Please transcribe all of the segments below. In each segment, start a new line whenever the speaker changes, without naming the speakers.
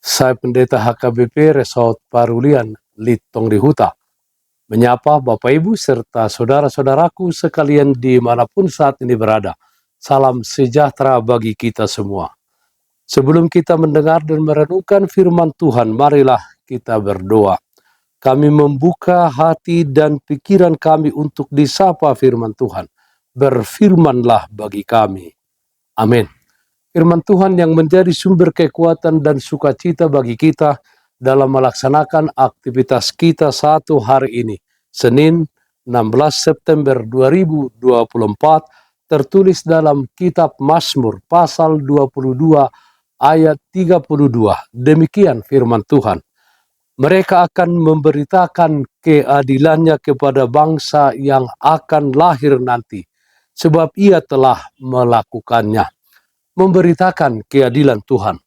Saya Pendeta HKBP Resort Parulian, Litong Lihuta, menyapa Bapak Ibu serta saudara-saudaraku sekalian dimanapun saat ini berada. Salam sejahtera bagi kita semua. Sebelum kita mendengar dan merenungkan firman Tuhan, marilah kita berdoa. Kami membuka hati dan pikiran kami untuk disapa firman Tuhan. Berfirmanlah bagi kami. Amin. Firman Tuhan yang menjadi sumber kekuatan dan sukacita bagi kita dalam melaksanakan aktivitas kita satu hari ini, Senin 16 September 2024, tertulis dalam kitab Mazmur pasal 22 ayat 32. Demikian firman Tuhan. Mereka akan memberitakan keadilannya kepada bangsa yang akan lahir nanti, sebab ia telah melakukannya. Memberitakan keadilan Tuhan.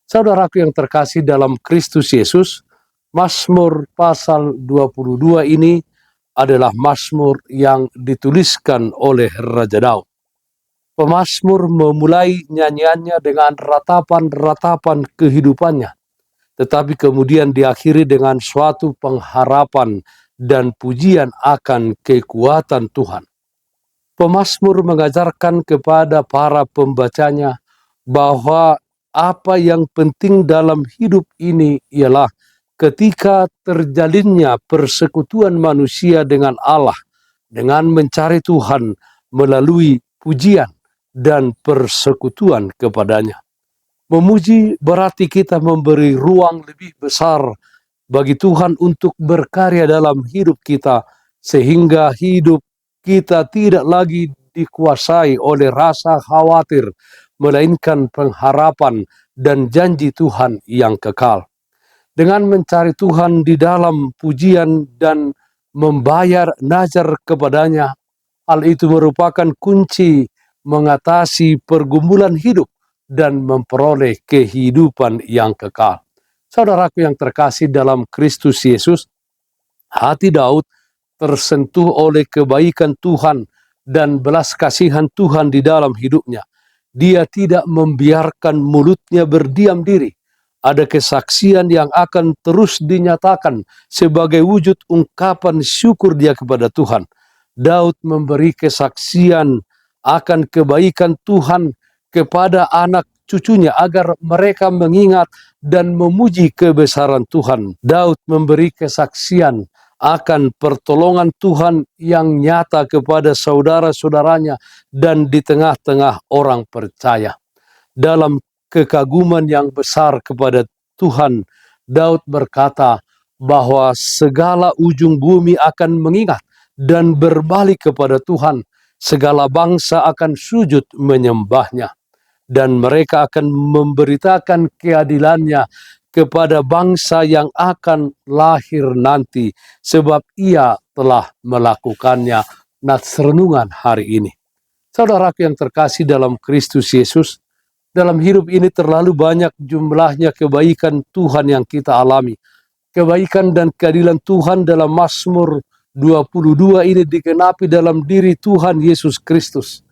Saudaraku yang terkasih dalam Kristus Yesus, Mazmur pasal 22 ini adalah Mazmur yang dituliskan oleh Raja Daud. Pemazmur memulai nyanyiannya dengan ratapan-ratapan kehidupannya, tetapi kemudian diakhiri dengan suatu pengharapan dan pujian akan kekuatan Tuhan. Pemazmur mengajarkan kepada para pembacanya bahwa apa yang penting dalam hidup ini ialah ketika terjalinnya persekutuan manusia dengan Allah, dengan mencari Tuhan melalui pujian dan persekutuan kepadanya. Memuji berarti kita memberi ruang lebih besar bagi Tuhan untuk berkarya dalam hidup kita, sehingga hidup kita tidak lagi dikuasai oleh rasa khawatir, melainkan pengharapan dan janji Tuhan yang kekal. Dengan mencari Tuhan di dalam pujian dan membayar nazar kepadanya, hal itu merupakan kunci mengatasi pergumulan hidup dan memperoleh kehidupan yang kekal. Saudaraku yang terkasih dalam Kristus Yesus, hati Daud tersentuh oleh kebaikan Tuhan dan belas kasihan Tuhan di dalam hidupnya. Dia tidak membiarkan mulutnya berdiam diri. Ada kesaksian yang akan terus dinyatakan sebagai wujud ungkapan syukur dia kepada Tuhan. Daud memberi kesaksian akan kebaikan Tuhan kepada anak cucunya agar mereka mengingat dan memuji kebesaran Tuhan. Daud memberi kesaksian akan pertolongan Tuhan yang nyata kepada saudara-saudaranya dan di tengah-tengah orang percaya. Dalam kekaguman yang besar kepada Tuhan, Daud berkata bahwa segala ujung bumi akan mengingat dan berbalik kepada Tuhan. Segala bangsa akan sujud menyembahnya, dan mereka akan memberitakan keadilannya kepada bangsa yang akan lahir nanti, sebab ia telah melakukannya. Nats renungan hari ini. Saudaraku yang terkasih dalam Kristus Yesus, dalam hidup ini terlalu banyak jumlahnya kebaikan Tuhan yang kita alami. Kebaikan dan keadilan Tuhan dalam Mazmur 22 ini digenapi dalam diri Tuhan Yesus Kristus,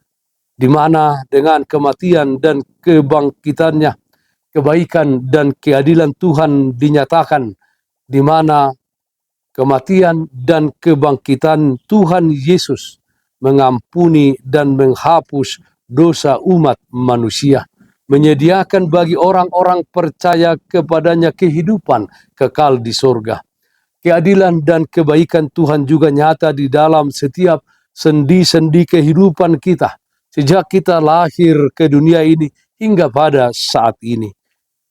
di mana dengan kematian dan kebangkitannya, kebaikan dan keadilan Tuhan dinyatakan, di mana kematian dan kebangkitan Tuhan Yesus mengampuni dan menghapus dosa umat manusia, menyediakan bagi orang-orang percaya kepadanya kehidupan kekal di surga. Keadilan dan kebaikan Tuhan juga nyata di dalam setiap sendi-sendi kehidupan kita, sejak kita lahir ke dunia ini hingga pada saat ini.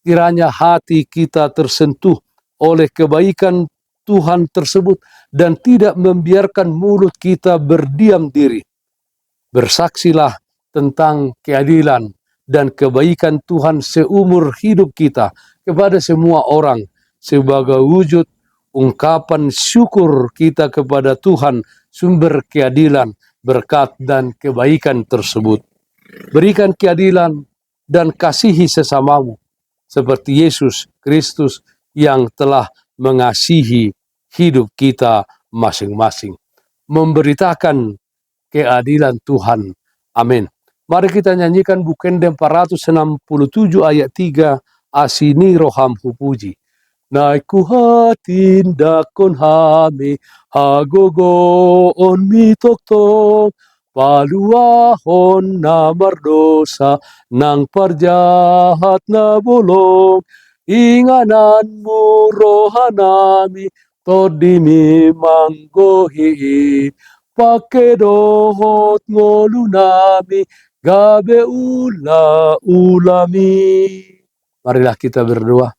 Kiranya hati kita tersentuh oleh kebaikan Tuhan tersebut dan tidak membiarkan mulut kita berdiam diri. Bersaksilah tentang keadilan dan kebaikan Tuhan seumur hidup kita kepada semua orang sebagai wujud ungkapan syukur kita kepada Tuhan, sumber keadilan, berkat dan kebaikan tersebut. Berikan keadilan dan kasihi sesamamu seperti Yesus Kristus yang telah mengasihi hidup kita masing-masing. Memberitakan keadilan Tuhan. Amin. Mari kita nyanyikan Bukende 467 ayat 3 asini roham hupuji. Naiku hatin dakon hami hagogo on mitoktok paluahon na mardosa nang parjahat na bolong ingananmu rohanami todimi manggohi pakedohot ngolunami gabe ula ulami. Marilah kita berdoa.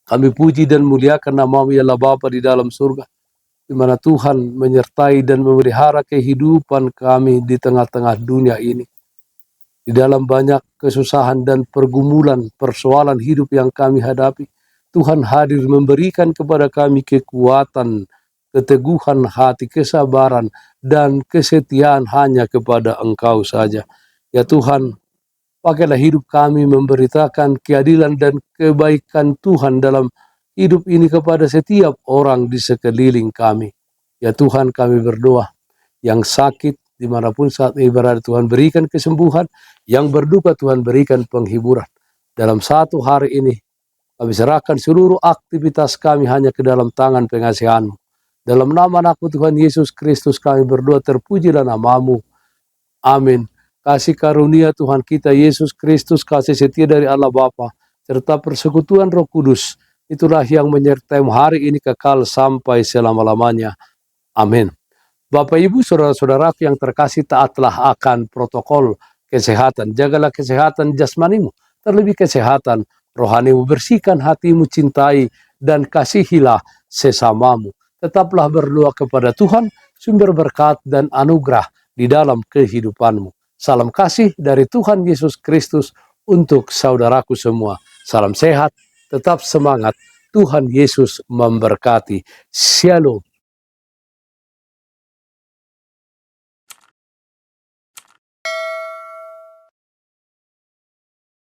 Kami puji dan muliakan nama-Mu ya Allah Bapa di dalam surga, di mana Tuhan menyertai dan memelihara kehidupan kami di tengah-tengah dunia ini. Di dalam banyak kesusahan dan pergumulan persoalan hidup yang kami hadapi, Tuhan hadir memberikan kepada kami kekuatan, keteguhan hati, kesabaran, dan kesetiaan hanya kepada Engkau saja. Ya Tuhan, pakailah hidup kami memberitakan keadilan dan kebaikan Tuhan dalam hidup ini kepada setiap orang di sekeliling kami. Ya Tuhan, kami berdoa, yang sakit dimanapun saat ini berada, Tuhan berikan kesembuhan, yang berduka Tuhan berikan penghiburan. Dalam satu hari ini, kami serahkan seluruh aktivitas kami hanya ke dalam tangan pengasihan-Mu. Dalam nama Anakmu Tuhan Yesus Kristus kami berdoa, terpujilah nama-Mu. Amin. Kasih karunia Tuhan kita Yesus Kristus, kasih setia dari Allah Bapa, serta persekutuan Roh Kudus, itulah yang menyertai hari ini kekal sampai selama-lamanya. Amin. Bapak Ibu saudara-saudaraku yang terkasih, taatlah akan protokol kesehatan. Jagalah kesehatan jasmanimu, terlebih kesehatan rohanimu. Bersihkan hatimu, cintai dan kasihilah sesamamu. Tetaplah berdoa kepada Tuhan, sumber berkat dan anugerah di dalam kehidupanmu. Salam kasih dari Tuhan Yesus Kristus untuk saudaraku semua. Salam sehat, tetap semangat. Tuhan Yesus memberkati. Shalom.